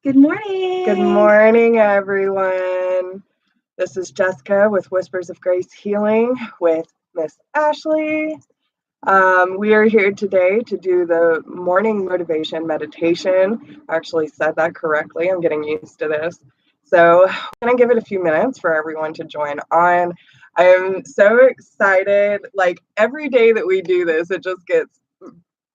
Good morning. Good morning, everyone. This is Jessica with Whispers of Grace Healing with Miss Ashley. We are here today to do the morning motivation meditation. I actually said that correctly. I'm getting used to this. So I'm going to give it a few minutes for everyone to join on. I am so excited. Like every day that we do this, it just gets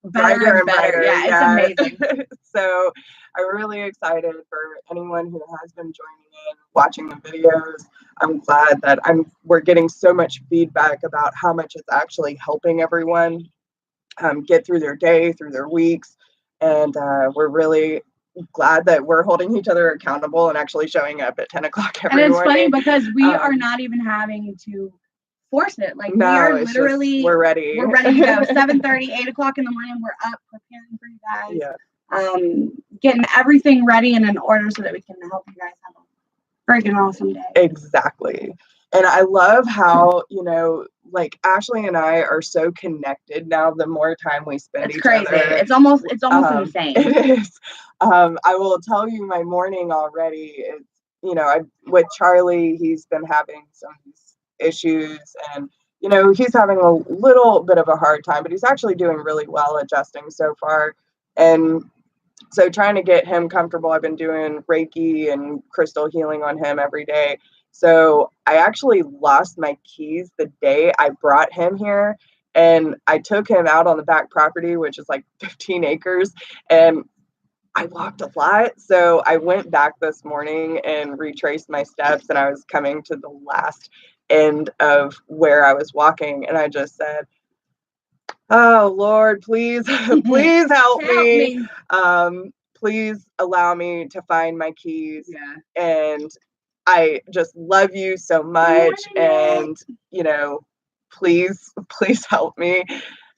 brighter and brighter. Yeah, it's amazing. So I'm really excited for anyone who has been joining in, watching the videos. I'm glad that we're getting so much feedback about how much it's actually helping everyone get through their day, through their weeks. And we're really glad that we're holding each other accountable and actually showing up at 10 o'clock every morning. And it's funny because we are not even having to force it. Like we are literally, we're ready. We're ready to go. 7:30, 8 o'clock in the morning, we're up preparing for you guys. Yeah. Getting everything ready and in order so that we can help you guys have a freaking awesome day. Exactly. And I love how, like Ashley and I are so connected now the more time we spend each other. It's almost insane. It is. I will tell you my morning already. It's, with Charlie, he's been having some issues and, he's having a little bit of a hard time, but he's actually doing really well adjusting so far. And so trying to get him comfortable, I've been doing Reiki and crystal healing on him every day. So I actually lost my keys the day I brought him here, and I took him out on the back property, which is like 15 acres, and I walked a lot. So I went back this morning and retraced my steps, and I was coming to the last end of where I was walking, and I just said, "Oh Lord, please, please help me. Please allow me to find my keys." Yeah. And I just love you so much. And, please help me.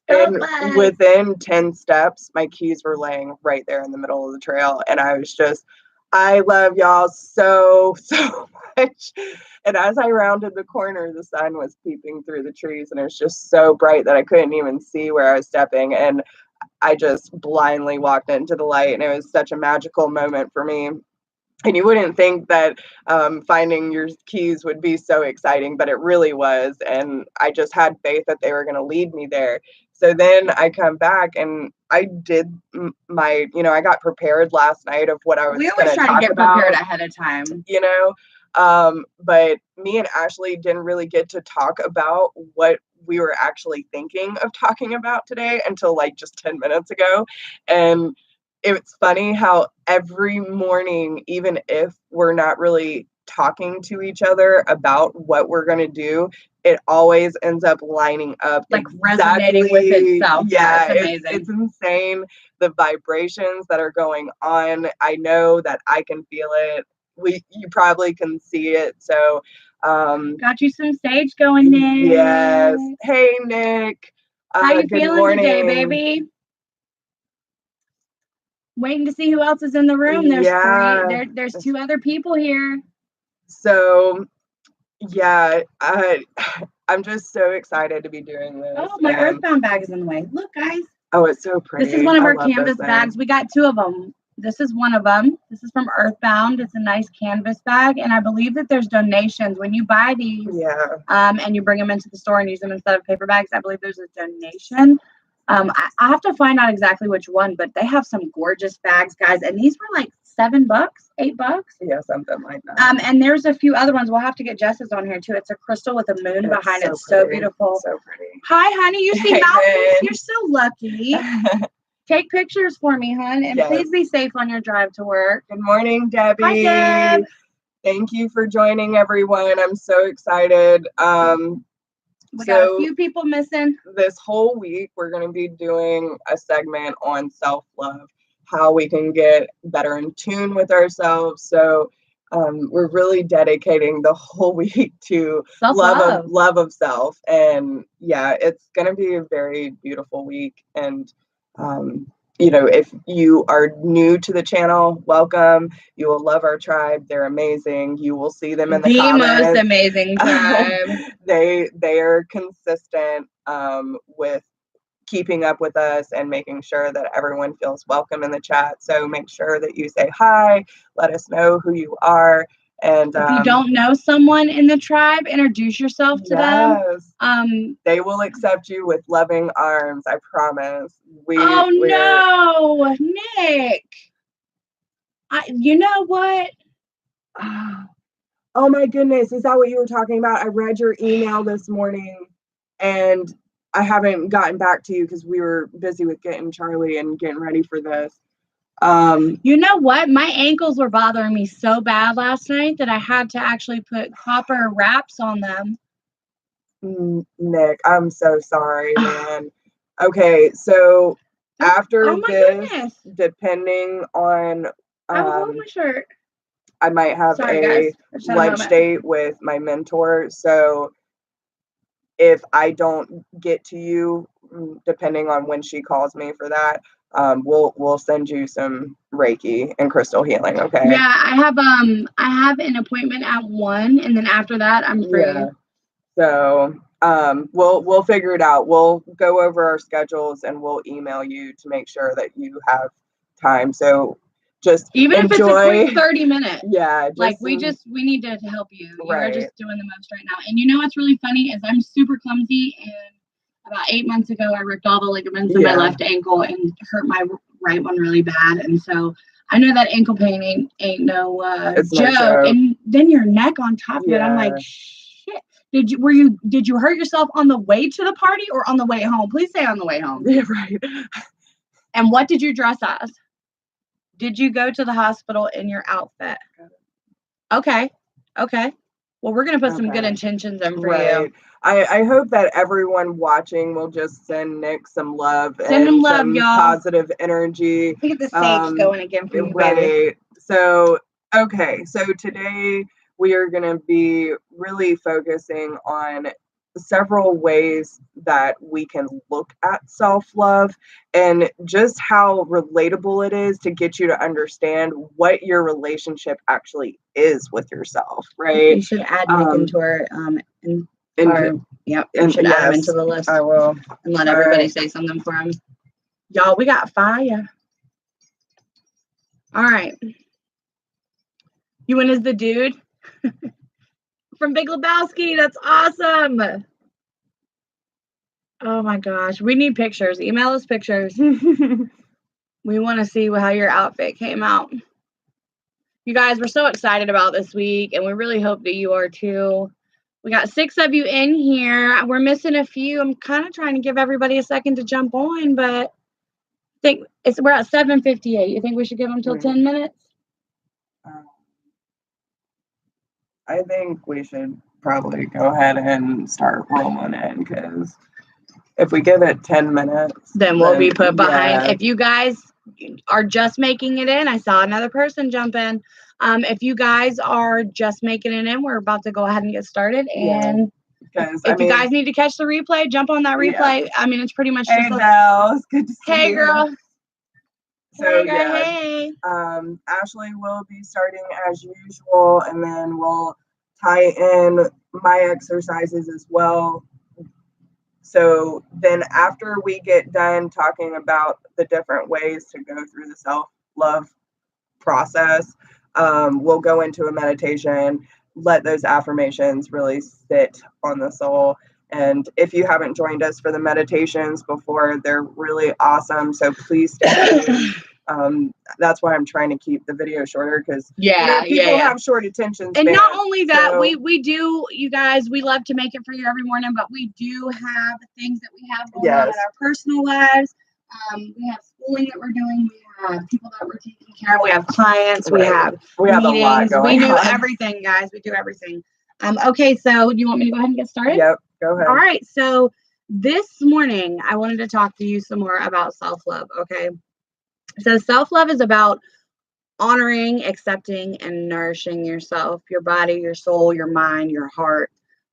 And within 10 steps, my keys were laying right there in the middle of the trail. And I love y'all so, so much. And as I rounded the corner, the sun was peeping through the trees, and it was just so bright that I couldn't even see where I was stepping. And I just blindly walked into the light, and it was such a magical moment for me. And you wouldn't think that finding your keys would be so exciting, but it really was. And I just had faith that they were going to lead me there. So then I come back and I did I got prepared last night of what I was going to talk about. We always try to get prepared ahead of time. But me and Ashley didn't really get to talk about what we were actually thinking of talking about today until like just 10 minutes ago. And it's funny how every morning, even if we're not really talking to each other about what we're going to do, it always ends up lining up, like resonating with itself. Yeah, it's amazing. It's insane. The vibrations that are going on. I know that I can feel it. You probably can see it. So got you some sage going, Nick. Yes. Hey, Nick. How you good feeling morning. today, baby? Waiting to see who else is in the room. There's three. There's two other people here. So, yeah, I'm just so excited to be doing this. Oh, my Earthbound bag is in the way. Look, guys. Oh, it's so pretty. This is one of our canvas bags. We got two of them. This is one of them. This is from Earthbound. It's a nice canvas bag, and I believe that there's donations when you buy these. Yeah. And you bring them into the store and use them instead of paper bags. I believe there's a donation. I have to find out exactly which one, but they have some gorgeous bags, guys. And these were like $7, $8. Yeah, something like that. And there's a few other ones. We'll have to get Jess's on here too. It's a crystal with a moon behind it. So beautiful. So pretty. Hi, honey. You see mountains? You're so lucky. Take pictures for me, hon. And please be safe on your drive to work. Good morning, Debbie. Hi, Deb. Thank you for joining, everyone. I'm so excited. We got a few people missing. This whole week, we're going to be doing a segment on self-love, how we can get better in tune with ourselves. So we're really dedicating the whole week to love of self. And yeah, it's going to be a very beautiful week. And if you are new to the channel, welcome. You will love our tribe. They're amazing. You will see them in the comments. Most amazing tribe. They are consistent with keeping up with us and making sure that everyone feels welcome in the chat. So make sure that you say hi, let us know who you are. And if you don't know someone in the tribe, introduce yourself to them. They will accept you with loving arms, I promise. No, Nick. You know what? Oh my goodness, is that what you were talking about? I read your email this morning and I haven't gotten back to you because we were busy with getting Charlie and getting ready for this. You know what? My ankles were bothering me so bad last night that I had to actually put copper wraps on them. Nick, I'm so sorry, man. Okay, so after this, goodness. depending on hold my shirt. I might have a lunch date with my mentor. So if I don't get to you, depending on when she calls me for that, we'll send you some Reiki and crystal healing. Okay. Yeah, I have an appointment at 1, and then after that I'm free. Yeah. So we'll figure it out. We'll go over our schedules and we'll email you to make sure that you have time. So just even enjoy. If it's a quick 30 minutes. Yeah. We need to help you. You're just doing the most right now. And you know what's really funny is I'm super clumsy, and about 8 months ago I ripped all the ligaments in my left ankle and hurt my right one really bad. And so I know that ankle pain ain't no joke. And then your neck on top of it. I'm like, shit. Did you hurt yourself on the way to the party or on the way home? Please say on the way home. Yeah, right. And what did you dress as? Did you go to the hospital in your outfit? Okay. Well, we're going to put some good intentions in for you. I hope that everyone watching will just send Nick some love and some positive energy. Get the sage going again for you, right. Baby. So, okay. So today we are going to be really focusing on several ways that we can look at self-love and just how relatable it is to get you to understand what your relationship actually is with yourself, right? You should add Nick into our you should add him into the list. I will. And let everybody say something for him. Y'all, we got fire. All right. You went as the dude from Big Lebowski. That's awesome. Oh my gosh. We need pictures. Email us pictures. We want to see how your outfit came out. You guys, we're so excited about this week, and we really hope that you are too. We got 6 of you in here. We're missing a few. I'm kind of trying to give everybody a second to jump on, but I think we're at 7:58. You think we should give them till 10 minutes? I think we should probably go ahead and start rolling in, because if we give it 10 minutes, then we'll be put behind. If you guys are just making it in, I saw another person jump in. If you guys are just making it in, we're about to go ahead and get started. And if you guys need to catch the replay, jump on that replay. I mean, it's pretty much just Belle, it's good to see you. Girl. So hey. Ashley will be starting as usual, and then we'll tie in my exercises as well. So then after we get done talking about the different ways to go through the self-love process, we'll go into a meditation, let those affirmations really sit on the soul. And if you haven't joined us for the meditations before, they're really awesome. So please stay tuned. That's why I'm trying to keep the video shorter, because people have short attention spans. And not only that, we do, you guys, we love to make it for you every morning, but we do have things that we have going on in our personal lives. We have schooling that we're doing. We have people that we're taking care of. We have clients. We have meetings. A lot going on. We do everything, guys. We do everything. Okay, so you want me to go ahead and get started? Yep, go ahead. All right, so this morning I wanted to talk to you some more about self-love, okay? So self-love is about honoring, accepting, and nourishing yourself, your body, your soul, your mind, your heart.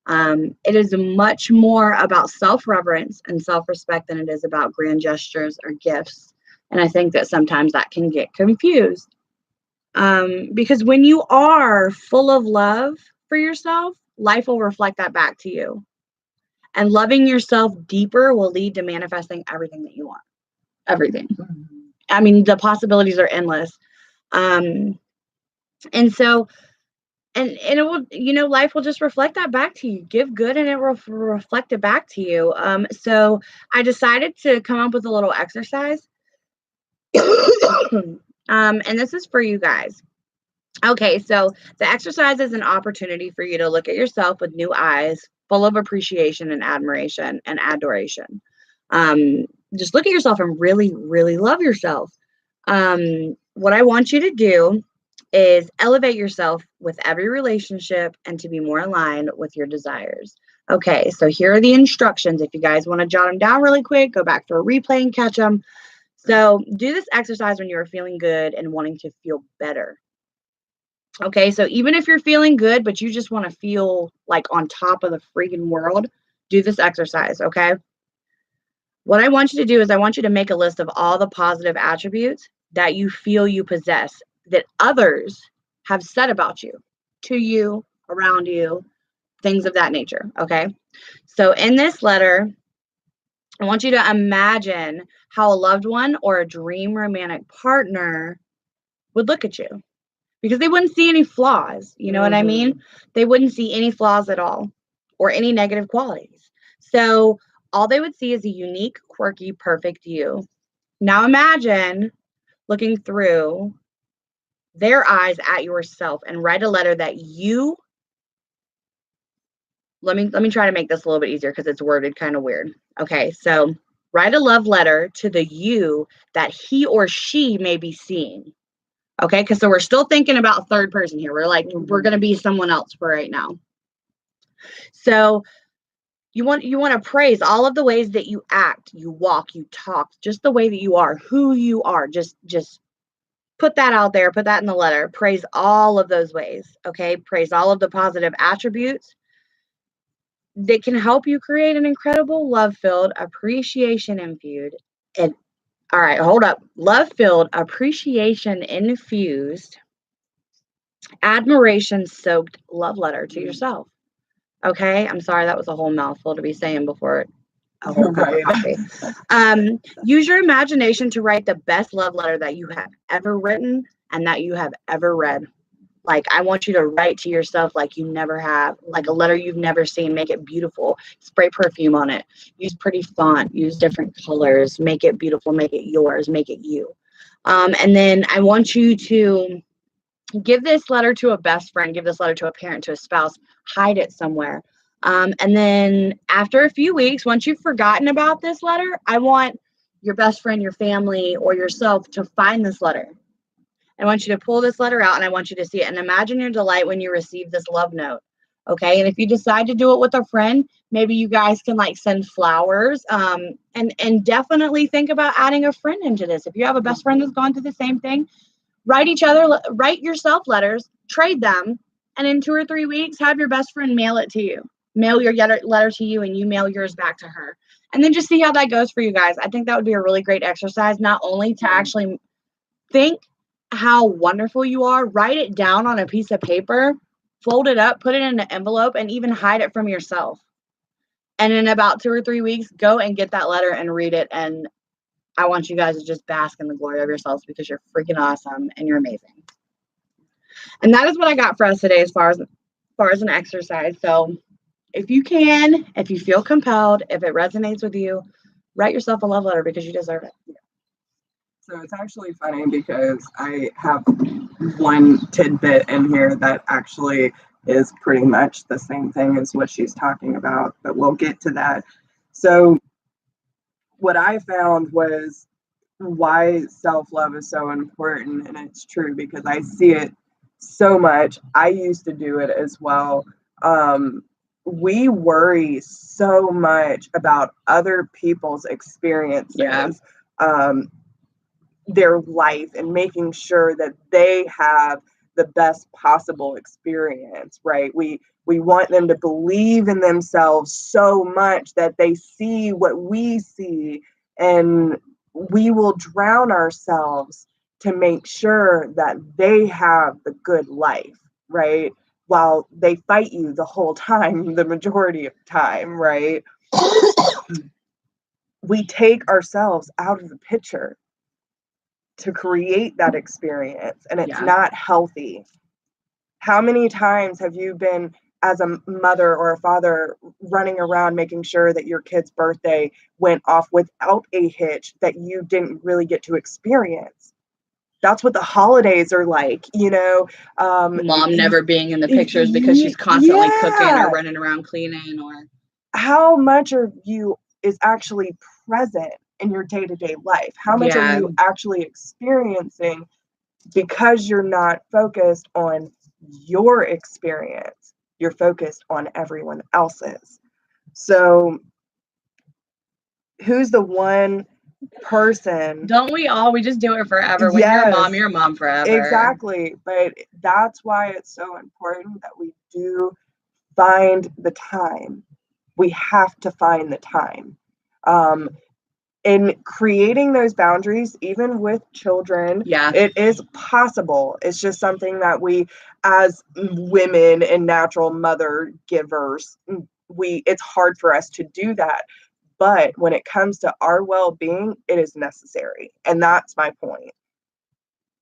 It is much more about self-reverence and self-respect than it is about grand gestures or gifts. And I think that sometimes that can get confused. Because when you are full of love for yourself, life will reflect that back to you. And loving yourself deeper will lead to manifesting everything that you want. Everything. I mean, the possibilities are endless. And so, and it will, life will just reflect that back to you. Give good and it will reflect it back to you. So I decided to come up with a little exercise. And this is for you guys. Okay, so the exercise is an opportunity for you to look at yourself with new eyes, full of appreciation and admiration and adoration. Just look at yourself and really, really love yourself. What I want you to do is elevate yourself with every relationship and to be more aligned with your desires. Okay, so here are the instructions. If you guys want to jot them down really quick, go back for a replay and catch them. So do this exercise when you're feeling good and wanting to feel better. Okay, so even if you're feeling good, but you just want to feel like on top of the freaking world, do this exercise, okay? What I want you to do is I want you to make a list of all the positive attributes that you feel you possess that others have said about you, to you, around you, things of that nature, okay? So in this letter, I want you to imagine how a loved one or a dream romantic partner would look at you. Because they wouldn't see any flaws. You know what I mean? They wouldn't see any flaws at all or any negative qualities. So all they would see is a unique, quirky, perfect you. Now imagine looking through their eyes at yourself and write a letter that you, let me try to make this a little bit easier because it's worded kind of weird. Okay, so write a love letter to the you that he or she may be seeing. Okay, because so we're still thinking about third person here. We're like, we're going to be someone else for right now. So you want to praise all of the ways that you act, you walk, you talk, just the way that you are, who you are. Just put that out there, put that in the letter. Praise all of those ways. Okay, praise all of the positive attributes that can help you create an incredible, love-filled, appreciation-infused, and all right, hold up. Love-filled, appreciation-infused, admiration-soaked love letter to yourself. Okay? I'm sorry, that was a whole mouthful to be saying before a whole cup of coffee. Use your imagination to write the best love letter that you have ever written and that you have ever read. Like, I want you to write to yourself like you never have, like a letter you've never seen. Make it beautiful. Spray perfume on it. Use pretty font. Use different colors. Make it beautiful. Make it yours. Make it you. And then I want you to give this letter to a best friend. Give this letter to a parent, to a spouse. Hide it somewhere. And then after a few weeks, once you've forgotten about this letter, I want your best friend, your family, or yourself to find this letter. I want you to pull this letter out and I want you to see it and imagine your delight when you receive this love note. Okay. And if you decide to do it with a friend, maybe you guys can like send flowers. And definitely think about adding a friend into this. If you have a best friend that's gone through the same thing, write yourself letters, trade them, and in 2 or 3 weeks, have your best friend mail it to you. Mail your letter to you and you mail yours back to her. And then just see how that goes for you guys. I think that would be a really great exercise, not only to actually think how wonderful you are, write it down on a piece of paper, fold it up, put it in an envelope, and even hide it from yourself. And in about 2 or 3 weeks, go and get that letter and read it. And I want you guys to just bask in the glory of yourselves because you're freaking awesome and you're amazing. And that is what I got for us today as far as an exercise. So if you can, if you feel compelled, if it resonates with you, write yourself a love letter because you deserve it. So it's actually funny because I have one tidbit in here that actually is pretty much the same thing as what she's talking about, but we'll get to that. So what I found was why self-love is so important, and it's true because I see it so much. I used to do it as well. We worry so much about other people's experiences. Yeah. Their life and making sure that they have the best possible experience, right? We want them to believe in themselves so much that they see what we see, and we will drown ourselves to make sure that they have the good life, right? While they fight you the whole time, the majority of the time, right? we take ourselves out of the picture to create that experience, and it's not healthy. How many times have you been, as a mother or a father, running around making sure that your kid's birthday went off without a hitch that you didn't really get to experience? That's what the holidays are like, you know. Mom never being in the pictures because she's constantly cooking or running around cleaning. Or how much of you is actually present in your day-to-day life? How much are you actually experiencing, because you're not focused on your experience, you're focused on everyone else's. So who's the one person? Don't we all? We just do it forever. When you're a mom forever. Exactly. But that's why it's so important that we do find the time. We have to find the time. In creating those boundaries, even with children, it is possible. It's just something that we, as women and natural mother givers, it's hard for us to do that. But when it comes to our well-being, it is necessary. And that's my point.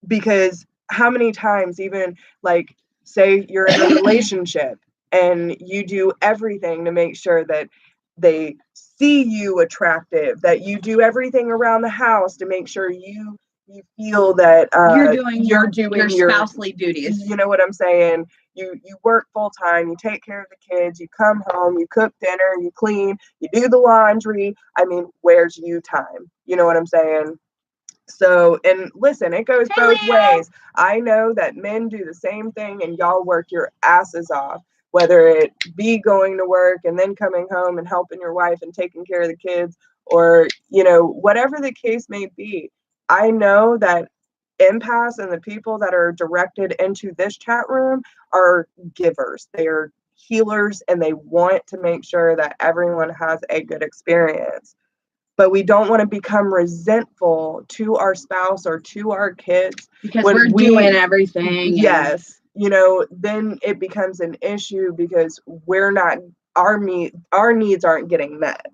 Because how many times, even like, say you're in a relationship and you do everything to make sure that they see you attractive, that you do everything around the house to make sure you feel that you're doing your spousely duties. You know what I'm saying? You work full time, you take care of the kids, you come home, you cook dinner, you clean, you do the laundry. I mean, where's you time? You know what I'm saying? So, and listen, it goes both ways. I know that men do the same thing, and y'all work your asses off, whether it be going to work and then coming home and helping your wife and taking care of the kids, or, you know, whatever the case may be. I know that empaths and the people that are directed into this chat room are givers. They are healers, and they want to make sure that everyone has a good experience. But we don't want to become resentful to our spouse or to our kids because we're doing everything. Yes. You know, then it becomes an issue because our needs aren't getting met.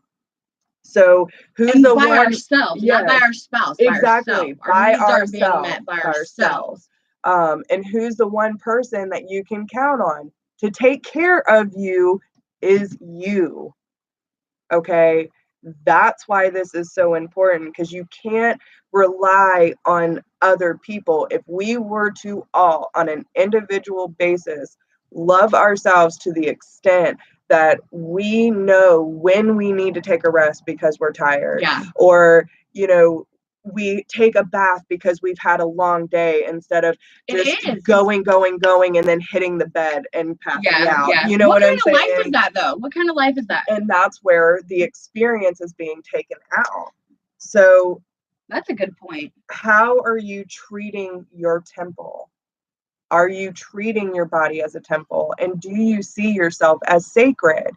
So who's the one? Ourselves, not by our spouse. Exactly. By ourselves. Our needs are being met by ourselves. And who's the one person that you can count on to take care of you is you. Okay. That's why this is so important, because you can't rely on other people. If we were to all, on an individual basis, love ourselves to the extent that we know when we need to take a rest because we're tired, or, you know, we take a bath because we've had a long day, instead of just going, and then hitting the bed and passing out. You know what I'm saying? What kind of life is that, though? What kind of life is that? And that's where the experience is being taken out. So that's a good point. How are you treating your temple? Are you treating your body as a temple? And do you see yourself as sacred?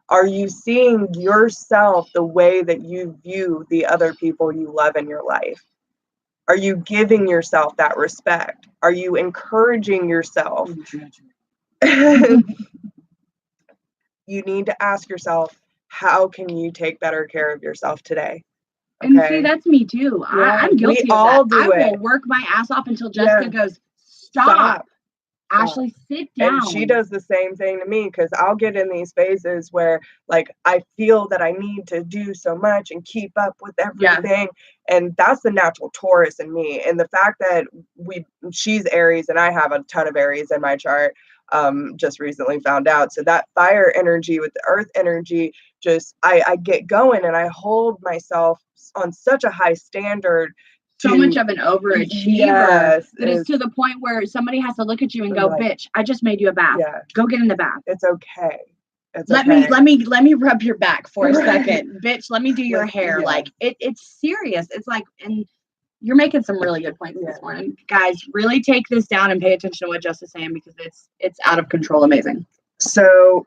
Are you seeing yourself the way that you view the other people you love in your life? Are you giving yourself that respect? Are you encouraging yourself? You need to ask yourself, how can you take better care of yourself today? Okay. And see, that's me too. I'm guilty of that. I will work my ass off until Jessica goes, stop. Ashley, sit down. And she does the same thing to me, because I'll get in these phases where, like, I feel that I need to do so much and keep up with everything. And that's the natural Taurus in me. And the fact that she's Aries and I have a ton of Aries in my chart, just recently found out. So that fire energy with the earth energy, just I get going, and I hold myself on such a high standard. So much of an overachiever that it's to the point where somebody has to look at you and go, bitch, I just made you a bath. Go get in the bath. It's okay. Let me rub your back for a second. Bitch, let me do your hair. Like it's serious. It's like, and you're making some really good points this morning. Guys, really take this down and pay attention to what Jess is saying, because it's out of control amazing. So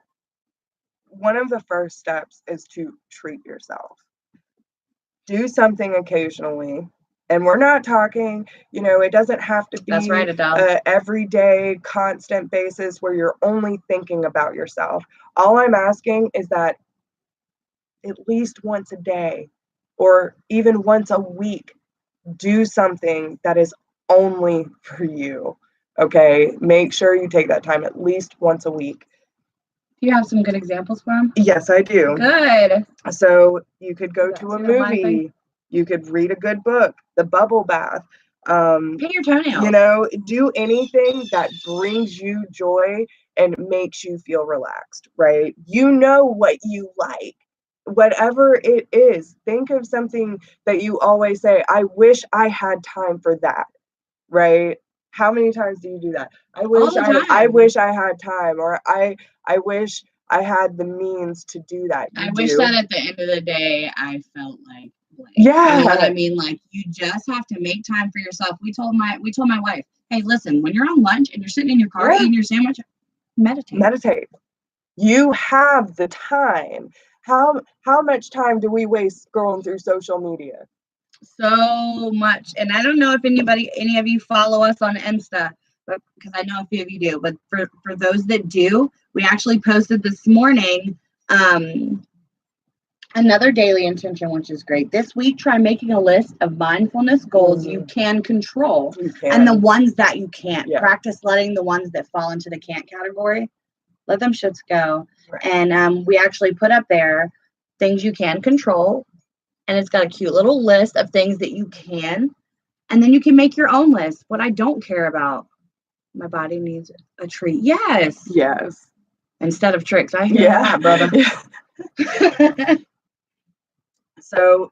one of the first steps is to treat yourself. Do something occasionally. And we're not talking, you know, it doesn't have to be an everyday, constant basis where you're only thinking about yourself. All I'm asking is that at least once a day or even once a week. Do something that is only for you. Okay, make sure you take that time at least once a week. Do you have some good examples for them? Yes, I do. Good. So you could go to a movie, you could read a good book, the bubble bath. Paint your toenails. You know, do anything that brings you joy and makes you feel relaxed, right? You know what you like. Whatever it is, think of something that you always say, I wish I had time for that, right? How many times do you do that? I wish I wish I had time, or I wish I had the means to do that. I wish that at the end of the day I felt like blank. Yeah. You know what I mean? Like, you just have to make time for yourself. We told my wife, hey, listen, when you're on lunch and you're sitting in your car eating your sandwich, meditate. You have the time. How much time do we waste scrolling through social media? So much. And I don't know if any of you follow us on Insta, but because I know a few of you do, but for those that do, we actually posted this morning another daily intention, which is great. This week, try making a list of mindfulness goals you can control and the ones that you can't. Yeah. Practice letting the ones that fall into the can't category, let them shits go. Right. And we actually put up there things you can control. And it's got a cute little list of things that you can. And then you can make your own list. What I don't care about. My body needs a treat. Yes. Yes. Instead of tricks. I hear that, brother. So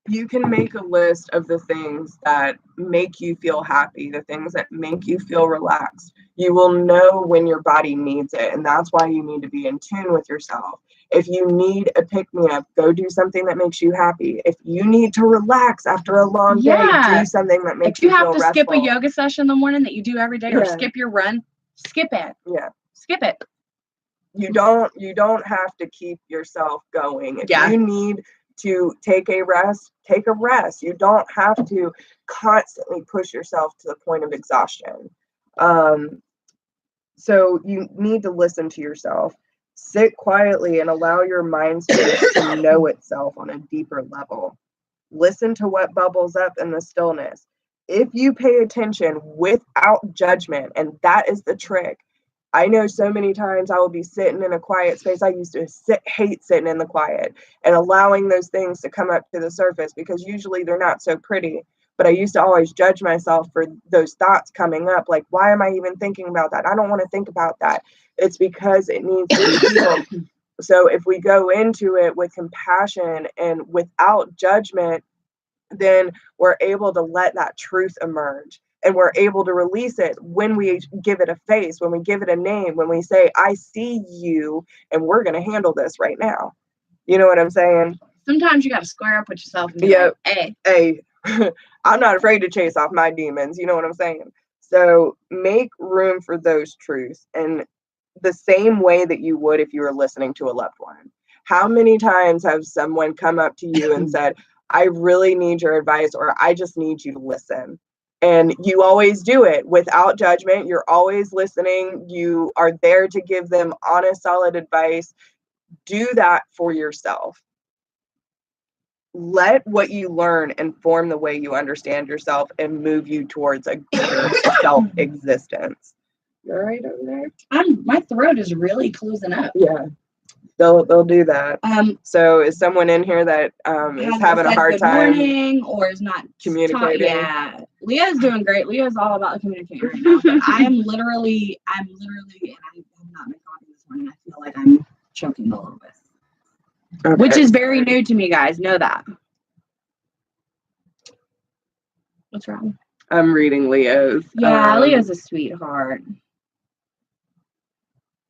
you can make a list of the things that make you feel happy, the things that make you feel relaxed. You will know when your body needs it. And that's why you need to be in tune with yourself. If you need a pick-me-up, go do something that makes you happy. If you need to relax after a long day, do something that makes you feel restful. If you have to skip a yoga session in the morning that you do every day, or skip your run, skip it. Yeah. Skip it. You don't have to keep yourself going. If you need to take a rest, take a rest. You don't have to constantly push yourself to the point of exhaustion. So you need to listen to yourself. Sit quietly and allow your mind space to know itself on a deeper level. Listen to what bubbles up in the stillness. If you pay attention without judgment, and that is the trick. I know so many times I will be sitting in a quiet space. I used to hate sitting in the quiet and allowing those things to come up to the surface, because usually they're not so pretty. But I used to always judge myself for those thoughts coming up. Like, why am I even thinking about that? I don't want to think about that. It's because it needs to be healed. So if we go into it with compassion and without judgment, then we're able to let that truth emerge. And we're able to release it when we give it a face, when we give it a name, when we say, I see you, and we're going to handle this right now. You know what I'm saying? Sometimes you got to square up with yourself and be like, hey, I'm not afraid to chase off my demons. You know what I'm saying? So make room for those truths, and the same way that you would if you were listening to a loved one. How many times have someone come up to you and said, I really need your advice, or I just need you to listen? And you always do it without judgment. You're always listening. You are there to give them honest, solid advice. Do that for yourself. Let what you learn inform the way you understand yourself and move you towards a greater self-existence. You're right over there? My throat is really closing up. Yeah. They'll do that. So is someone in here that is having a hard time morning or is not communicating? Yeah, Leah's doing great. Leah's all about communicating right now. But I'm literally, and I have not been talking this morning. I feel like I'm choking a little bit, which is very new to me, guys. Know that. What's wrong? I'm reading Leo's. Yeah, Leo's a sweetheart.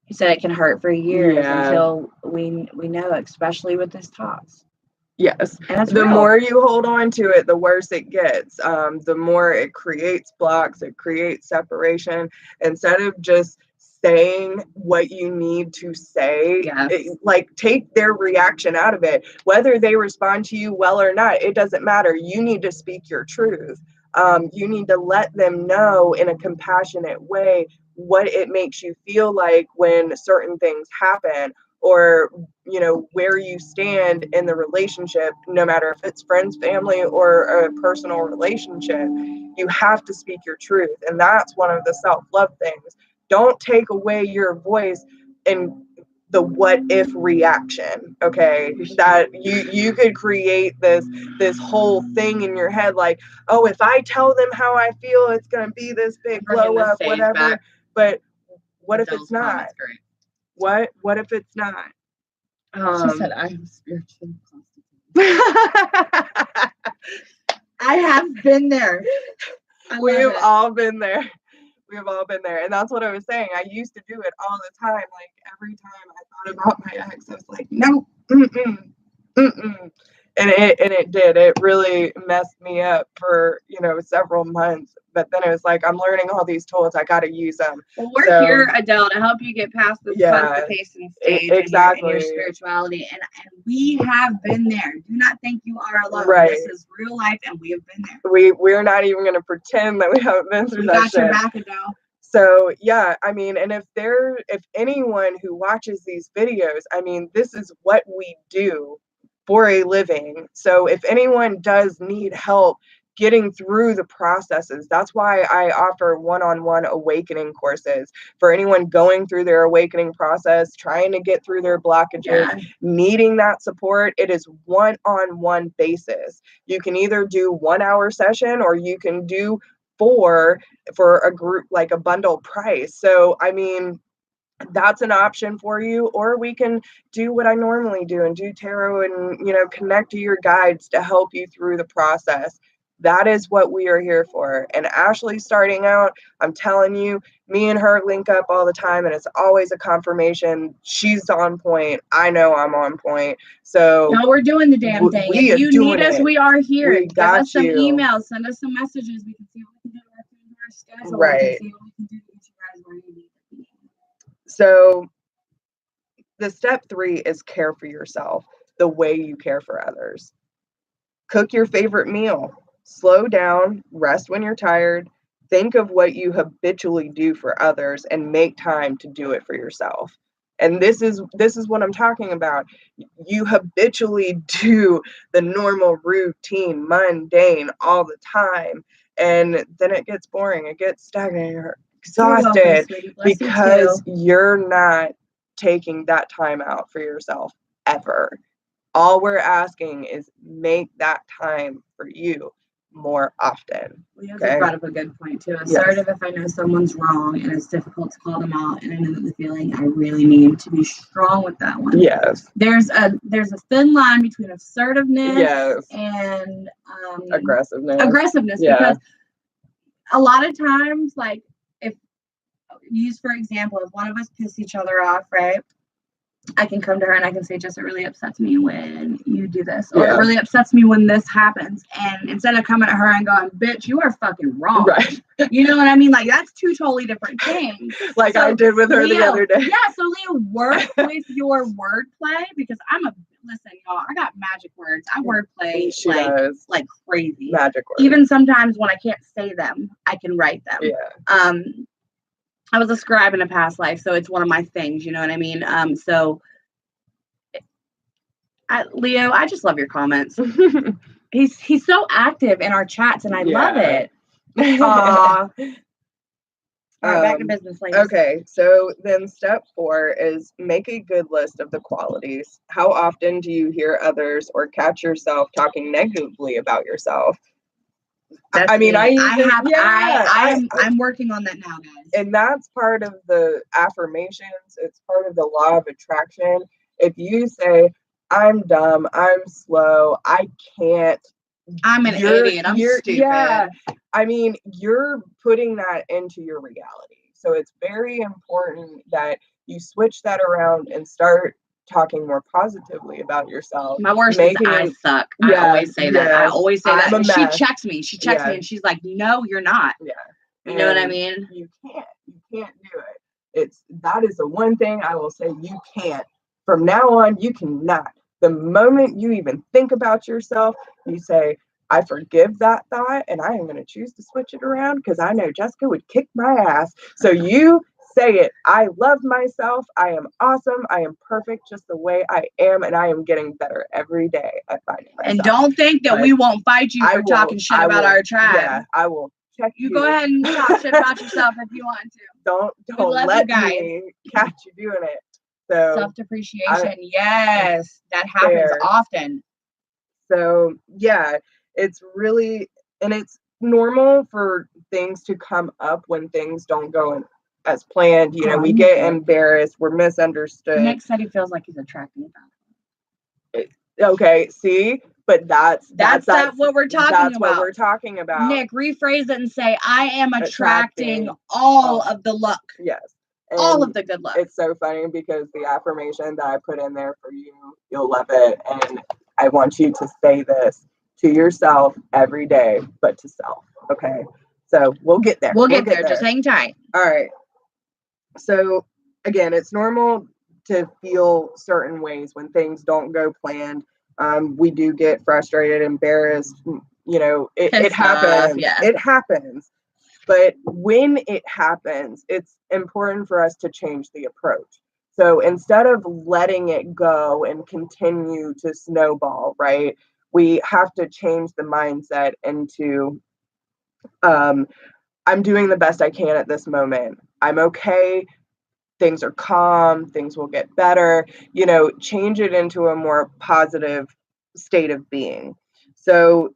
He said it can hurt for years until we know, especially with this toss. Yes. The more you hold on to it, the worse it gets. The more it creates blocks, it creates separation. Instead of just saying what you need to say, take their reaction out of it. Whether they respond to you well or not, it doesn't matter. You need to speak your truth. You need to let them know in a compassionate way what it makes you feel like when certain things happen, or, you know, where you stand in the relationship, no matter if it's friends, family, or a personal relationship. You have to speak your truth. And that's one of the self-love things. Don't take away your voice in the what if reaction. Okay, that you could create this whole thing in your head, like, oh, if I tell them how I feel, it's gonna be this big blow up, whatever. Back. But what if it's not? What if it's not? She said, I am spiritually constituted. I have been there. We've all been there. We've all been there. And that's what I was saying. I used to do it all the time. Like, every time I thought about my ex, I was like, no, And it did. It really messed me up for, you know, several months. But then it was like, I'm learning all these tools. I got to use them. Well, we're here, Adele, to help you get past this constipation stage exactly. in your spirituality. And we have been there. Do not think you are alone. Right. This is real life, and we have been there. We're not even going to pretend that we haven't been through that shit. We got your back, Adele. So yeah, I mean, and if anyone who watches these videos, I mean, this is what we do for a living. So if anyone does need help getting through the processes, that's why I offer one-on-one awakening courses for anyone going through their awakening process, trying to get through their blockages, needing that support. It is one-on-one basis. You can either do 1 hour session, or you can do 4 for a group, like a bundle price. So, I mean, that's an option for you. Or we can do what I normally do and do tarot and, you know, connect to your guides to help you through the process. That is what we are here for. And Ashley starting out, I'm telling you, me and her link up all the time, and it's always a confirmation. She's on point. I know I'm on point. So no, we're doing the damn thing. If you need us, we are here. We got Give us some emails. Send us some messages. We can see what we can do in our schedule. Right. We can see what we can do to get you guys where you need to be. So the step 3 is care for yourself the way you care for others. Cook your favorite meal. Slow down, rest when you're tired, think of what you habitually do for others, and make time to do it for yourself. And this is what I'm talking about. You habitually do the normal routine, mundane all the time, and then it gets boring, it gets stagnant, you're exhausted because you're not taking that time out for yourself ever. All we're asking is make that time for you more often. Well, you brought up a good point too. Assertive, if I know someone's wrong and it's difficult to call them out, and I know the feeling, I really need to be strong with that one. Yes. There's a thin line between assertiveness and aggressiveness. Because a lot of times, like, if use for example, if one of us piss each other off, right? I can come to her and I can say, just, it really upsets me when you do this, or it really upsets me when this happens. And instead of coming at her and going, bitch, you are fucking wrong. Right. You know what I mean? Like, that's 2 totally different things. Like, so I did with her the other day. Yeah. So Leo, work with your wordplay, because listen, y'all, I got magic words. I wordplay like crazy. Magic words. Even sometimes when I can't say them, I can write them. Yeah. I was a scribe in a past life, so it's one of my things, you know what I mean? Leo, I just love your comments. He's so active in our chats, and I love it. All right, back to business, ladies. Okay, so then step 4 is make a good list of the qualities. How often do you hear others or catch yourself talking negatively about yourself? I'm working on that now, guys. And that's part of the affirmations. It's part of the law of attraction. If you say, I'm dumb, I'm slow, I can't, I'm an idiot, I'm stupid. Yeah, I mean, you're putting that into your reality. So it's very important that you switch that around and start talking more positively about yourself. My worst is I suck. I always say that. I always say that. And she checks me. She checks me, and she's like, "No, you're not." Yeah. You know what I mean? You can't do it. That is the one thing I will say you can't. From now on, you cannot. The moment you even think about yourself, you say, I forgive that thought, and I am going to choose to switch it around because I know Jessica would kick my ass. So you Say it. I love myself. I am awesome. I am perfect just the way I am, and I am getting better every day at finding myself. And don't think that we won't fight you for talking shit about our tribe. Yeah, I will check you. You go ahead and talk shit about yourself if you want to. Don't let me catch you doing it. So self-depreciation, yes, that happens often. So yeah, it's really, and it's normal for things to come up when things don't go as planned. You know, we get embarrassed, we're misunderstood. Nick said he feels like he's attracting that. Okay, see, but that's what we're talking about. That's what we're talking about. Nick, rephrase it and say, I am attracting all of the luck. Yes. And all of the good luck. It's so funny because the affirmation that I put in there for you, you'll love it. And I want you to say this to yourself every day, but to self. Okay. So we'll get there. We'll get there. Just hang tight. All right. So again, it's normal to feel certain ways when things don't go planned. We do get frustrated, embarrassed. You know, it happens. Yeah. It happens. But when it happens, it's important for us to change the approach. So instead of letting it go and continue to snowball, right, we have to change the mindset into, I'm doing the best I can at this moment. I'm okay. Things are calm. Things will get better. You know, change it into a more positive state of being. So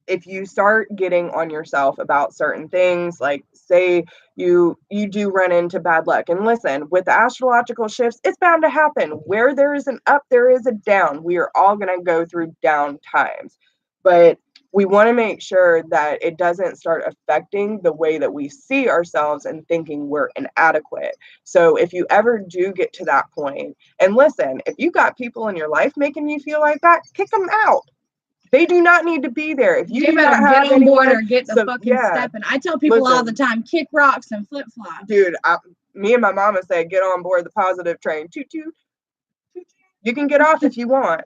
if you start getting on yourself about certain things, like say you do run into bad luck, and listen, with astrological shifts, it's bound to happen. Where there is an up, there is a down. We are all going to go through down times, but we want to make sure that it doesn't start affecting the way that we see ourselves and thinking we're inadequate. So if you ever do get to that point, and listen, if you got people in your life making you feel like that, kick them out. They do not need to be there. If you better get on board or get the fucking step. And I tell people all the time, kick rocks and flip flops. Dude, me and my mama say, get on board the positive train. Toot toot. You can get off if you want.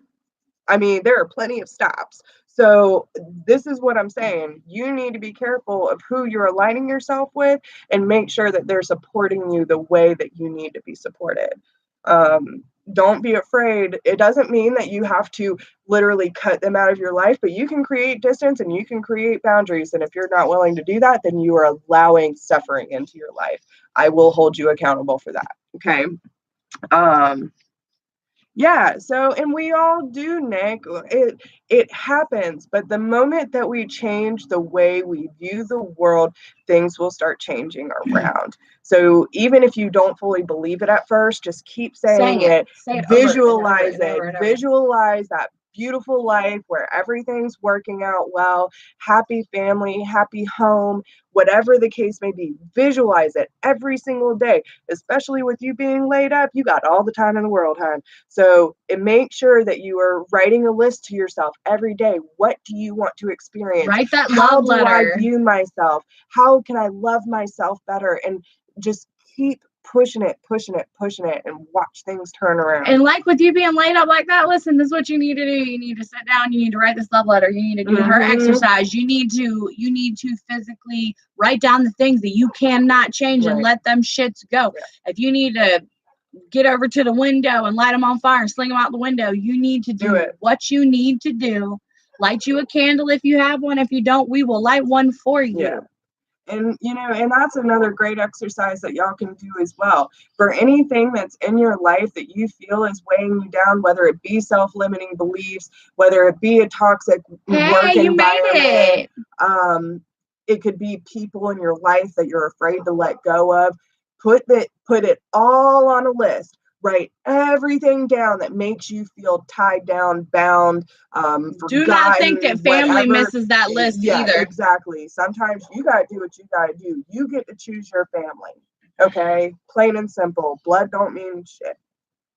I mean, there are plenty of stops. So this is what I'm saying. You need to be careful of who you're aligning yourself with and make sure that they're supporting you the way that you need to be supported. Don't be afraid. It doesn't mean that you have to literally cut them out of your life, but you can create distance and you can create boundaries. And if you're not willing to do that, then you are allowing suffering into your life. I will hold you accountable for that. Okay. Yeah, so, and we all do, Nick. It happens, but the moment that we change the way we view the world, things will start changing around. So even if you don't fully believe it at first, just keep saying it. Visualize it. Visualize that beautiful life where everything's working out well, happy family, happy home, whatever the case may be. Visualize it every single day, especially with you being laid up. You got all the time in the world, hon. So make sure that you are writing a list to yourself every day. What do you want to experience? Write that love letter. How do I view myself? How can I love myself better? And just keep pushing it, and watch things turn around. And like with you being laid up like that, listen, this is what you need to do. You need to sit down, you need to write this love letter, you need to do her exercise, you need to physically write down the things that you cannot change and let them shits go. If you need to get over to the window and light them on fire and sling them out the window, you need to do what you need to do. Light you a candle if you have one. If you don't, we will light one for you. Yeah. And, you know, and that's another great exercise that y'all can do as well. For anything that's in your life that you feel is weighing you down, whether it be self-limiting beliefs, whether it be a toxic work environment, it could be people in your life that you're afraid to let go of. Put it all on a list. Write everything down that makes you feel tied down, bound, do not think that family misses that list either. Exactly. Sometimes you got to do what you got to do. You get to choose your family. Okay? Plain and simple. Blood don't mean shit.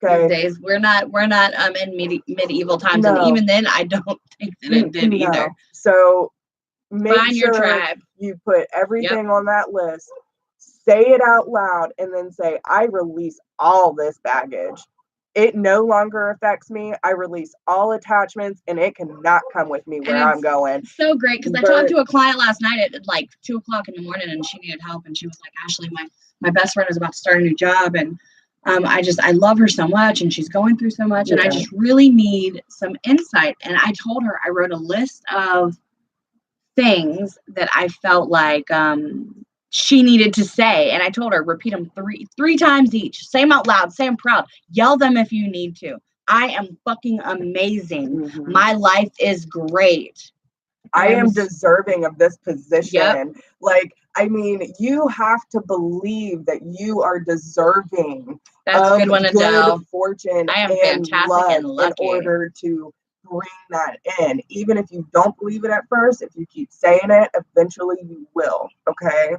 Okay? These days, we're not in medieval times. And even then, I don't think that it did either. So make Find your tribe. You put everything on that list. Say it out loud and then say, I release all this baggage. It no longer affects me. I release all attachments, and it cannot come with me where I'm going. So great, because I talked to a client last night at like 2:00 in the morning, and she needed help, and she was like, Ashley, my best friend is about to start a new job, and I love her so much, and she's going through so much, and I just really need some insight. And I told her, I wrote a list of things that I felt like she needed to say, and I told her, repeat them three times each. Say them out loud. Say them proud. Yell them if you need to. I am fucking amazing. Mm-hmm. My life is great. I am deserving of this position. Yep. Like, I mean, you have to believe that you are deserving. That's a good one to know. Fortune. I am fantastic and lucky. In order to bring that in. Even if you don't believe it at first, if you keep saying it, eventually you will. Okay.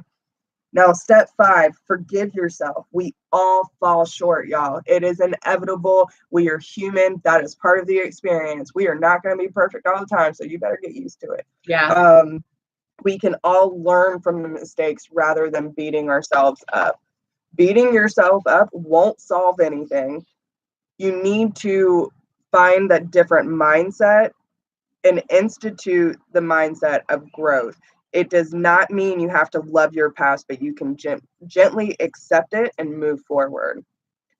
Now, step 5, forgive yourself. We all fall short, y'all. It is inevitable. We are human. That is part of the experience. We are not going to be perfect all the time, so you better get used to it. Yeah. We can all learn from the mistakes rather than beating ourselves up. Beating yourself up won't solve anything. You need to find that different mindset and institute the mindset of growth. It does not mean you have to love your past, but you can gently accept it and move forward.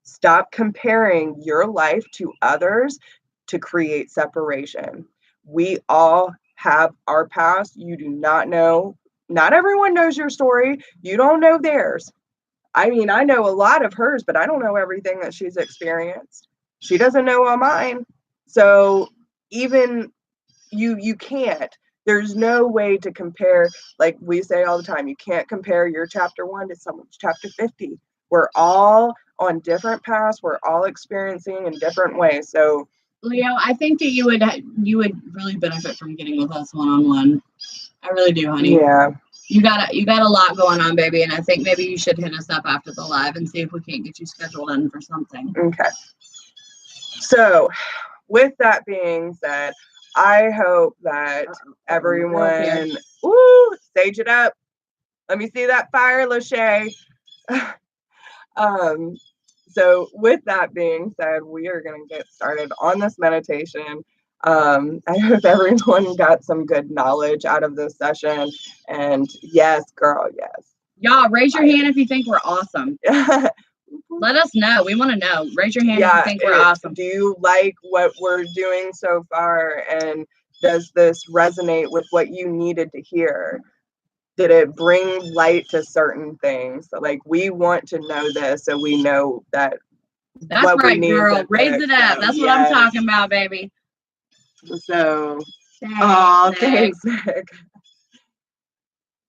Stop comparing your life to others to create separation. We all have our past. You do not know. Not everyone knows your story. You don't know theirs. I mean, I know a lot of hers, but I don't know everything that she's experienced. She doesn't know all mine. So even you can't. There's no way to compare. Like we say all the time, you can't compare your chapter 1 to someone's chapter 50. We're all on different paths. We're all experiencing in different ways. So, Leo, I think that you would really benefit from getting with us one-on-one. I really do, honey. Yeah. You got a lot going on, baby, and I think maybe you should hit us up after the live and see if we can't get you scheduled in for something. Okay. So, with that being said, I hope that everyone, sage it up. Let me see that fire, Lachey. So with that being said, we are going to get started on this meditation. I hope everyone got some good knowledge out of this session. And yes, girl, yes. Y'all, raise your hand if you think we're awesome. Let us know. We want to know. Raise your hand if you think we're awesome. Do you like what we're doing so far? And does this resonate with what you needed to hear? Did it bring light to certain things? So, like, we want to know this so we know that. That's what right, girl. Raise it up. That's what I'm talking about, baby. So, thanks.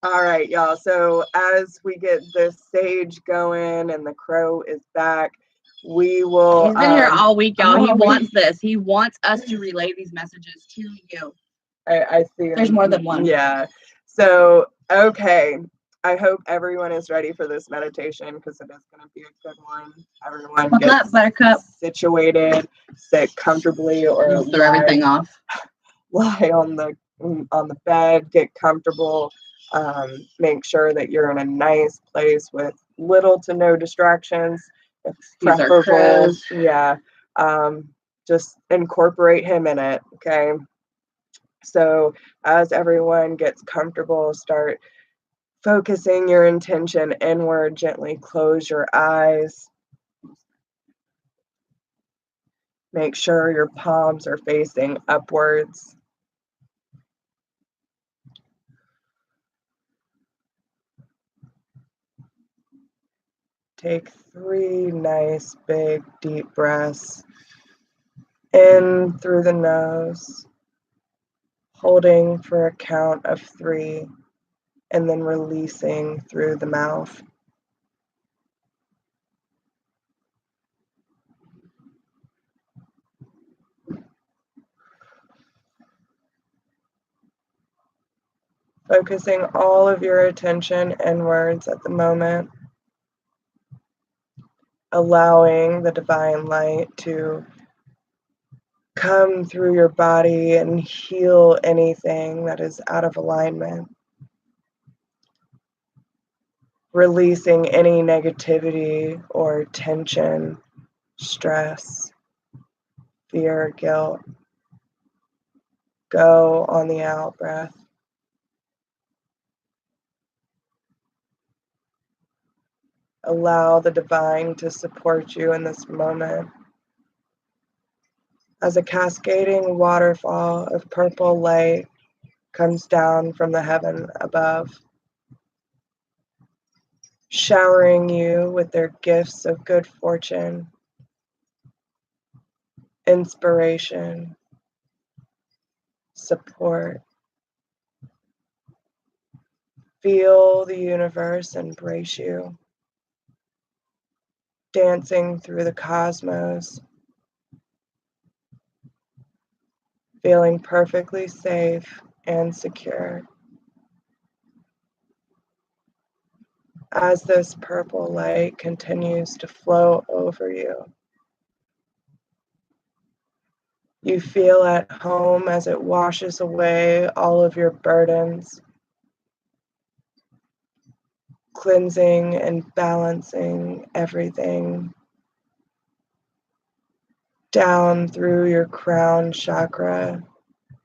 All right, y'all. So as we get this sage going and the crow is back, we will. He's been here all week, y'all. He wants this. He wants us to relay these messages to you. I see. There's more than one. Yeah. So, okay. I hope everyone is ready for this meditation because it is going to be a good one. Everyone gets Buttercup situated, sit comfortably, or throw everything off. Lie on the bed, get comfortable. Make sure that you're in a nice place with little to no distractions. It's preferable. Yeah. Just incorporate him in it. Okay. So as everyone gets comfortable, start focusing your intention inward. Gently close your eyes. Make sure your palms are facing upwards. Take 3 nice, big, deep breaths in through the nose, holding for a count of 3, and then releasing through the mouth. Focusing all of your attention inwards at the moment. Allowing the divine light to come through your body and heal anything that is out of alignment. Releasing any negativity or tension, stress, fear, guilt go on the out breath. Allow the divine to support you in this moment as a cascading waterfall of purple light comes down from the heaven above, showering you with their gifts of good fortune, inspiration, support. Feel the universe embrace you, dancing through the cosmos, feeling perfectly safe and secure. As this purple light continues to flow over you, you feel at home as it washes away all of your burdens, cleansing and balancing everything down through your crown chakra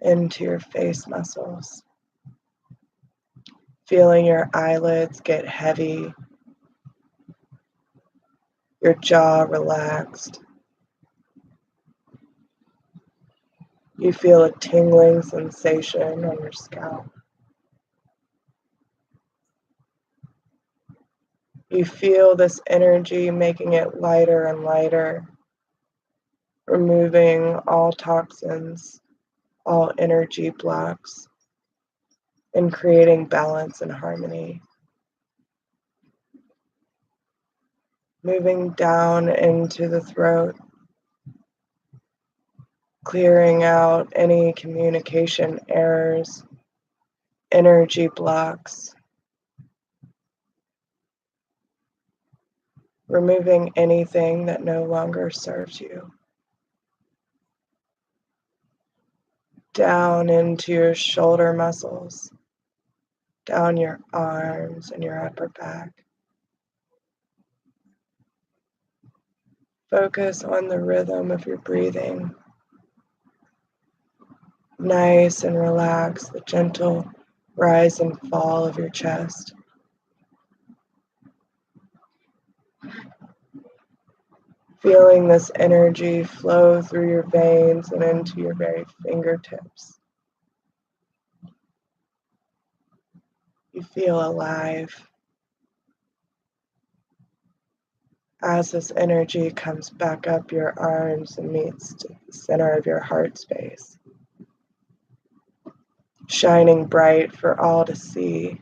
into your face muscles. Feeling your eyelids get heavy, your jaw relaxed. You feel a tingling sensation on your scalp. You feel this energy making it lighter and lighter, removing all toxins, all energy blocks, and creating balance and harmony. Moving down into the throat, clearing out any communication errors, energy blocks, removing anything that no longer serves you. Down into your shoulder muscles, down your arms and your upper back. Focus on the rhythm of your breathing. Nice and relaxed, the gentle rise and fall of your chest. Feeling this energy flow through your veins and into your very fingertips. You feel alive as this energy comes back up your arms and meets to the center of your heart space, shining bright for all to see,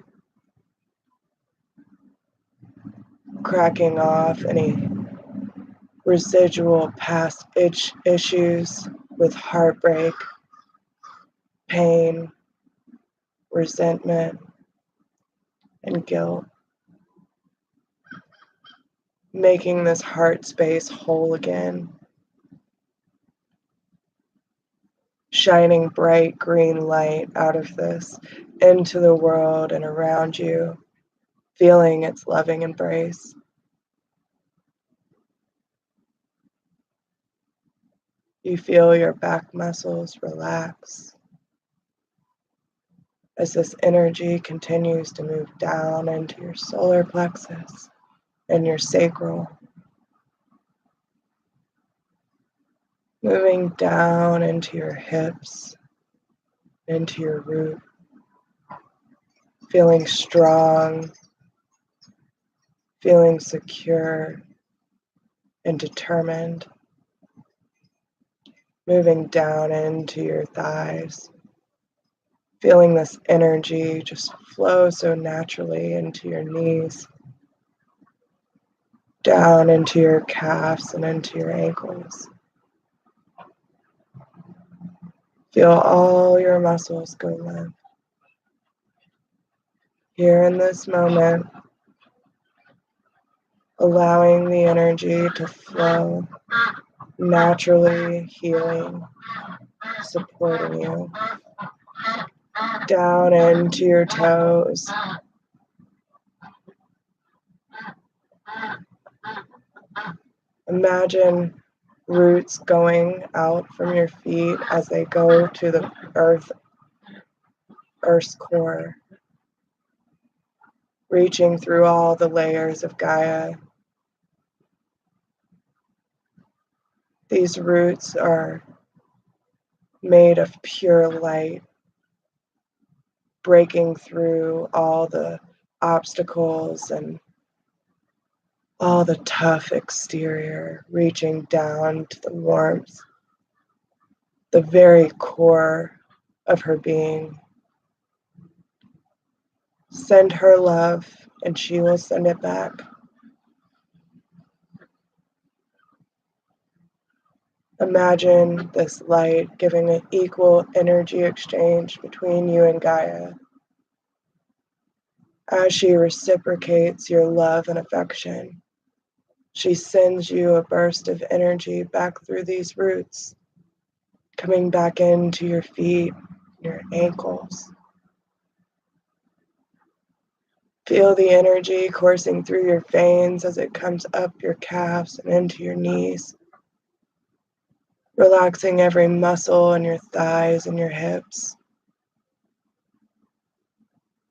cracking off any residual past issues with heartbreak, pain, resentment, and guilt, making this heart space whole again, shining bright green light out of this into the world and around you, feeling its loving embrace. You feel your back muscles relax as this energy continues to move down into your solar plexus and your sacral, moving down into your hips, into your root, feeling strong, feeling secure and determined, moving down into your thighs, feeling this energy just flow so naturally into your knees, down into your calves and into your ankles. Feel all your muscles go limp. Here in this moment, allowing the energy to flow, naturally healing, supporting you. Down into your toes. Imagine roots going out from your feet as they go to the earth's core, reaching through all the layers of Gaia. These roots are made of pure light, breaking through all the obstacles and all the tough exterior, reaching down to the warmth, the very core of her being. Send her love, and she will send it back. Imagine this light giving an equal energy exchange between you and Gaia. As she reciprocates your love and affection, she sends you a burst of energy back through these roots, coming back into your feet, your ankles. Feel the energy coursing through your veins as it comes up your calves and into your knees, relaxing every muscle in your thighs and your hips.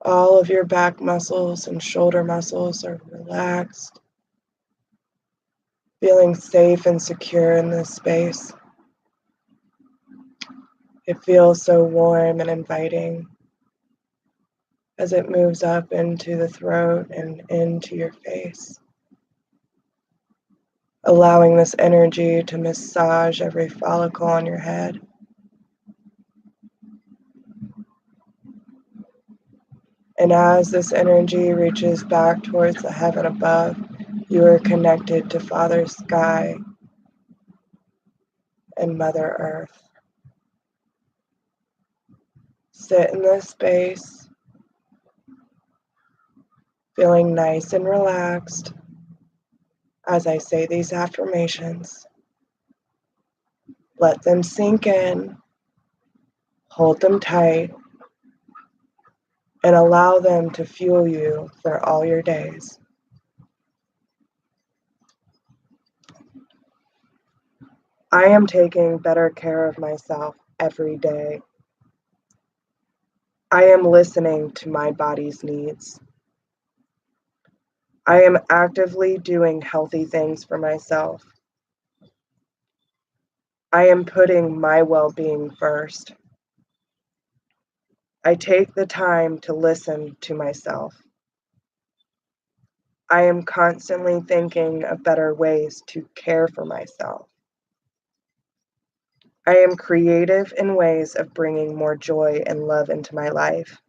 All of your back muscles and shoulder muscles are relaxed, feeling safe and secure in this space. It feels so warm and inviting as it moves up into the throat and into your face, allowing this energy to massage every follicle on your head. And as this energy reaches back towards the heaven above, you are connected to Father Sky and Mother Earth. Sit in this space, feeling nice and relaxed as I say these affirmations. Let them sink in, hold them tight, and allow them to fuel you for all your days. I am taking better care of myself every day. I am listening to my body's needs. I am actively doing healthy things for myself. I am putting my well-being first. I take the time to listen to myself. I am constantly thinking of better ways to care for myself. I am creative in ways of bringing more joy and love into my life.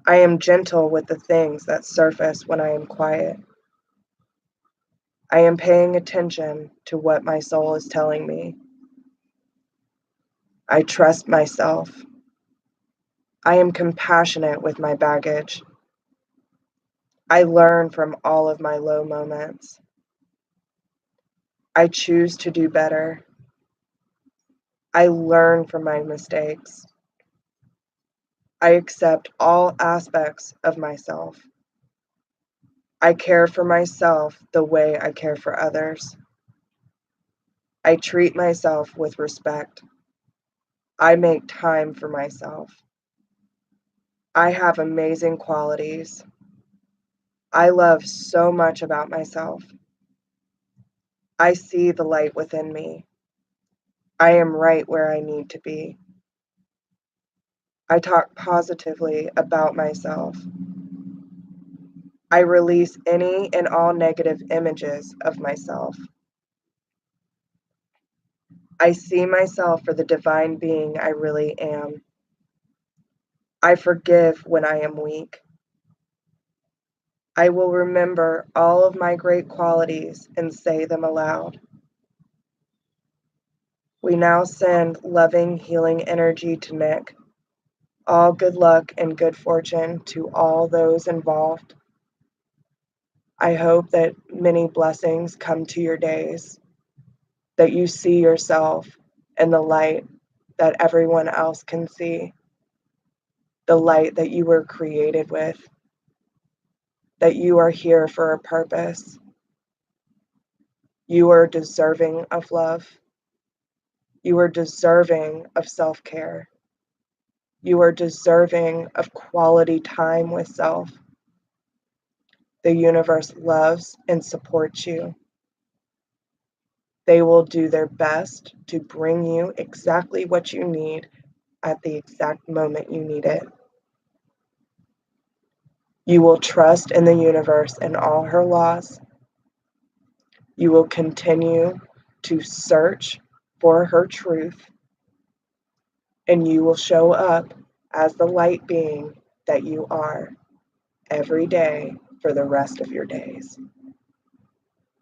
I am gentle with the things that surface when I am quiet. I am paying attention to what my soul is telling me. I trust myself. I am compassionate with my baggage. I learn from all of my low moments. I choose to do better. I learn from my mistakes. I accept all aspects of myself. I care for myself the way I care for others. I treat myself with respect. I make time for myself. I have amazing qualities. I love so much about myself. I see the light within me. I am right where I need to be. I talk positively about myself. I release any and all negative images of myself. I see myself for the divine being I really am. I forgive when I am weak. I will remember all of my great qualities and say them aloud. We now send loving, healing energy to Nick. All good luck and good fortune to all those involved. I hope that many blessings come to your days, that you see yourself in the light that everyone else can see, the light that you were created with, that you are here for a purpose. You are deserving of love. You are deserving of self-care. You are deserving of quality time with self. The universe loves and supports you. They will do their best to bring you exactly what you need at the exact moment you need it. You will trust in the universe and all her laws. You will continue to search for her truth, and you will show up as the light being that you are every day for the rest of your days.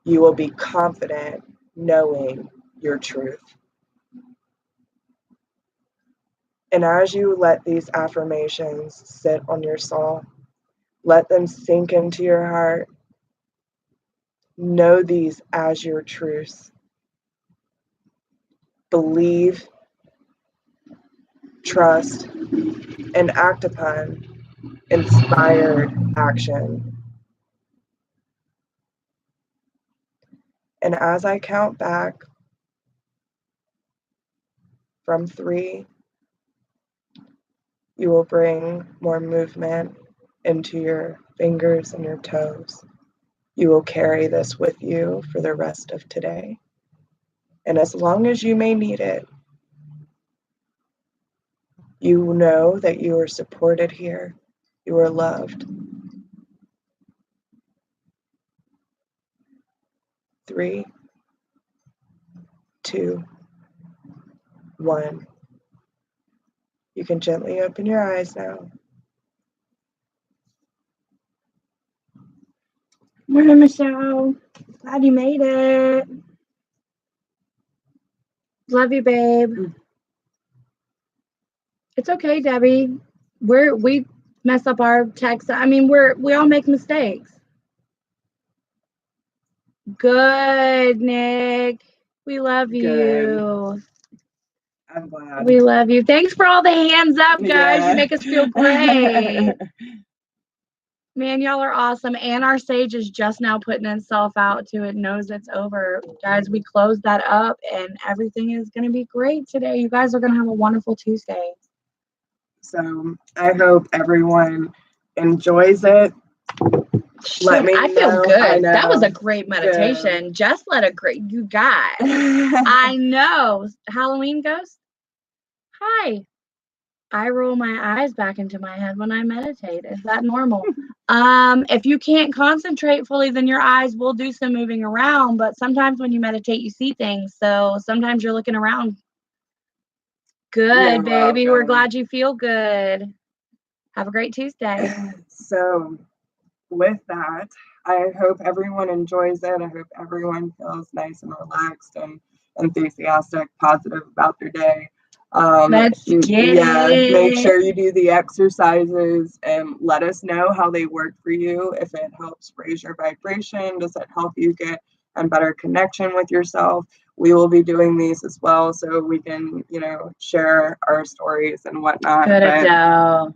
You will be confident knowing your truth. And as you let these affirmations sit on your soul, let them sink into your heart. Know these as your truths. Believe, trust, and act upon inspired action. And as I count back from 3, you will bring more movement into your fingers and your toes. You will carry this with you for the rest of today. And as long as you may need it, you know that you are supported here. You are loved. 3, 2, 1. You can gently open your eyes now. Morning, Michelle. Glad you made it. Love you, babe. It's okay, Debbie. We mess up our text. I mean, we all make mistakes. Good, Nick. We love you. I'm glad. We love you. Thanks for all the hands up, guys. Yeah. You make us feel great. Man, y'all are awesome. And our sage is just now putting itself out to it knows it's over. Guys, we closed that up and everything is going to be great today. You guys are going to have a wonderful Tuesday. So I hope everyone enjoys it. Let me know. I feel good. That was a great meditation. Good. Just let a great, you guys. I know. Halloween ghost. Hi. I roll my eyes back into my head when I meditate. Is that normal? If you can't concentrate fully, then your eyes will do some moving around. But sometimes when you meditate, you see things. So sometimes you're looking around. Good, baby. We're glad you feel good. Have a great Tuesday. So with that, I hope everyone enjoys it. I hope everyone feels nice and relaxed and enthusiastic, positive about their day. Let's get it. Make sure you do the exercises and let us know how they work for you. If it helps raise your vibration, does it help you get a better connection with yourself? We will be doing these as well, so we can, share our stories and whatnot. Good Adele.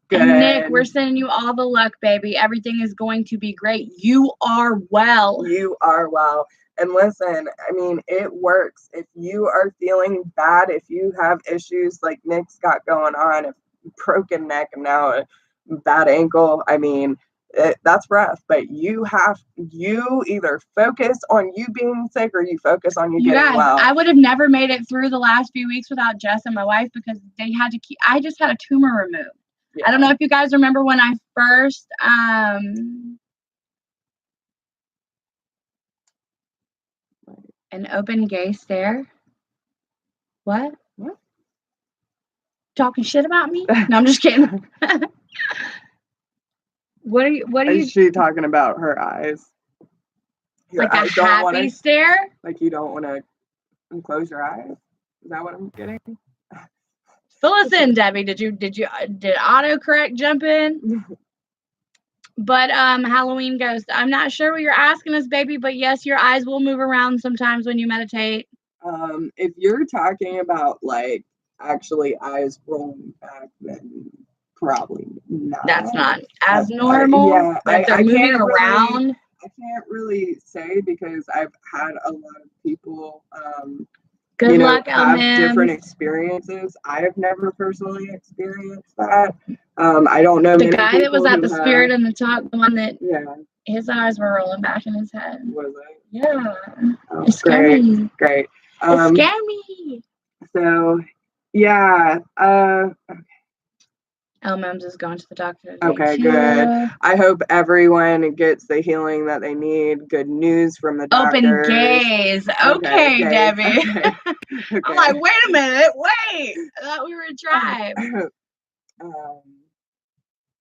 Good. And Nick, we're sending you all the luck, baby. Everything is going to be great. You are well. You are well. And listen, I mean, it works. If you are feeling bad, if you have issues like Nick's got going on, a broken neck and now a bad ankle, I mean, that's rough. But you either focus on you being sick or you focus on you getting well. I would have never made it through the last few weeks without Jess and my wife because they had to I just had a tumor removed. Yeah. I don't know if you guys remember when I first an open gay stare. What? Talking shit about me? No, I'm just kidding. What are you? Is she talking about her eyes? Like a happy stare? Like you don't want to close your eyes? Is that what I'm getting? So listen, Debbie, did autocorrect jump in? But Halloween ghost, I'm not sure what you're asking us, baby, but yes, your eyes will move around sometimes when you meditate. If you're talking about like actually eyes rolling back, then probably not. That's not as normal. Yeah, but if they're moving around. I can't really say because I've had a lot of people, Good luck, have different Elman. experiences. I have never personally experienced that. I don't know The many guy that was people at who the spirit in the top, the one that his eyes were rolling back in his head. Was it? Yeah. Oh, It scared me. great. It scared me. So, yeah. Elman's is going to the doctor today. Okay, good. I hope everyone gets the healing that they need. Good news from the doctors. Open gaze. Okay, Debbie. Okay. I'm like, wait a minute. Wait. I thought we were a tribe.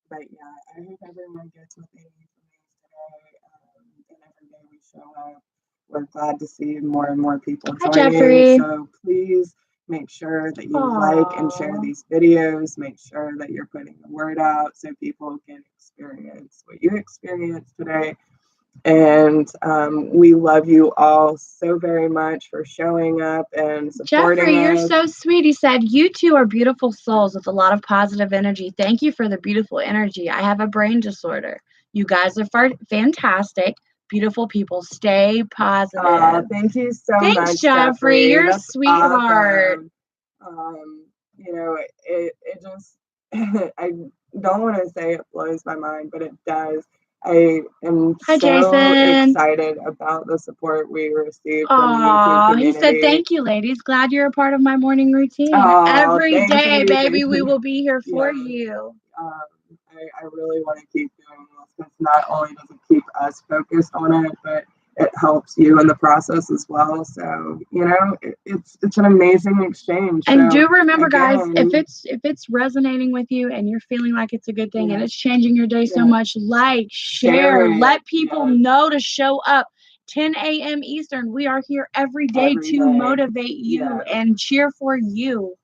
But yeah, I hope everyone gets what they need from these today. And every day we show up, we're glad to see more and more people joining. Jeffrey. So please make sure that you like and share these videos. Make sure that you're putting the word out so people can experience what you experienced today. And we love you all so very much for showing up and supporting Jeffrey, us. you're so sweet. He said, you two are beautiful souls with a lot of positive energy. Thank you for the beautiful energy. I have a brain disorder. You guys are fantastic. Beautiful people. Stay positive. Thank you so much. Thanks, Jeffrey. You're a sweetheart. Awesome. It just, I don't want to say it blows my mind, but it does. I am so excited about the support we received from the YouTube community. He said, thank you, ladies. Glad you're a part of my morning routine. Every day, baby, we will be here for you. I really want to keep doing this because not only does it keep us focused on it, but it helps you in the process as well. So, it's an amazing exchange. And do remember, guys, if it's resonating with you and you're feeling like it's a good thing and it's changing your day so much, share, let people know to show up. 10 a.m. Eastern. We are here every day to motivate you and cheer for you.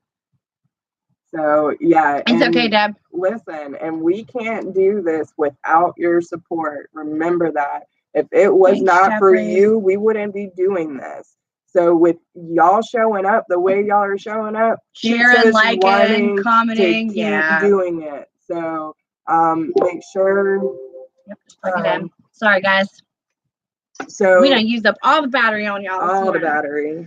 So, yeah. It's okay, Deb. Listen, and we can't do this without your support. Remember that. If it was not for you, we wouldn't be doing this. So with y'all showing up the way y'all are showing up, sharing, liking, commenting, to keep doing it. So make sure. Just plug it in. Sorry, guys. So we don't use up all the battery on y'all. All the battery.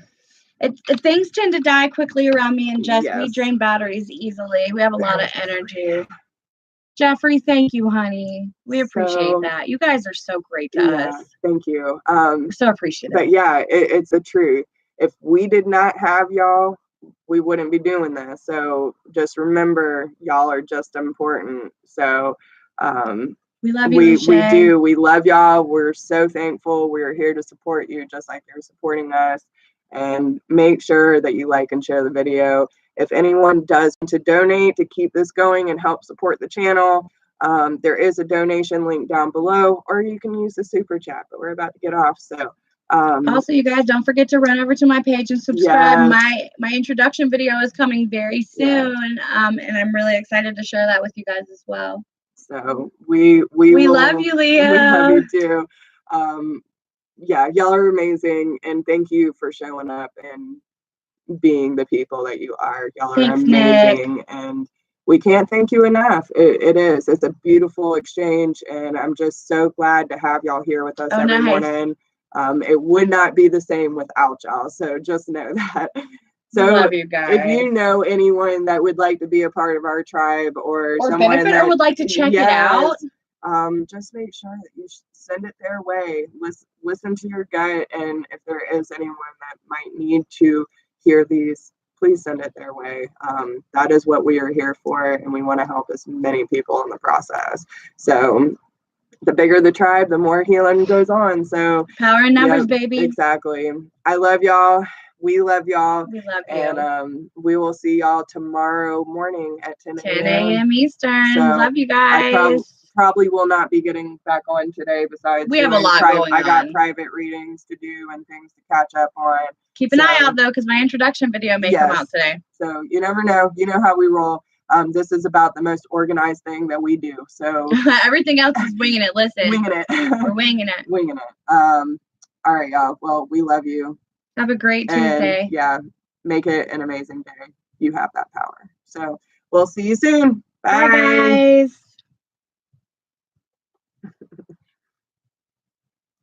Things tend to die quickly around me and Jess. We drain batteries easily. We have a lot of energy. Jeffrey, thank you, honey. We appreciate that. You guys are so great to us. Thank you. We're so appreciative. But yeah, it's the truth. If we did not have y'all, we wouldn't be doing this. So just remember, y'all are just important. So we love you. We do. We love y'all. We're so thankful. We're here to support you just like you're supporting us. And make sure that you like and share the video. If anyone does want to donate to keep this going and help support the channel, there is a donation link down below, or you can use the super chat, but we're about to get off. So also, you guys, don't forget to run over to my page and subscribe. My introduction video is coming very soon, and I'm really excited to share that with you guys as well. So we love you, Leah. We love you too. Y'all are amazing, and thank you for showing up and being the people that you are. Y'all are amazing, Nick. And we can't thank you enough. It's a beautiful exchange, and I'm just so glad to have y'all here with us every morning. It would not be the same without y'all, so just know that. So love you guys. If you know anyone that would like to be a part of our tribe or someone benefit that or would like to check it out, just make sure that you send it their way. Listen to your gut, and if there is anyone that might need to hear these, please send it their way. That is what we are here for, and we want to help as many people in the process. So the bigger the tribe, the more healing goes on. So power in numbers, baby. Exactly. I love y'all. We love y'all. We love you. And we will see y'all tomorrow morning at 10 a.m. Eastern. So love you guys. I probably will not be getting back on today. Besides, we have a lot going on. I got private readings to do and things to catch up on. Keep an eye out though, because my introduction video may come out today. So you never know. You know how we roll. This is about the most organized thing that we do. So everything else is winging it. Listen, winging it. We're winging it. Winging it. All right, y'all. Well, we love you. Have a great Tuesday. And, make it an amazing day. You have that power. So we'll see you soon. Bye guys.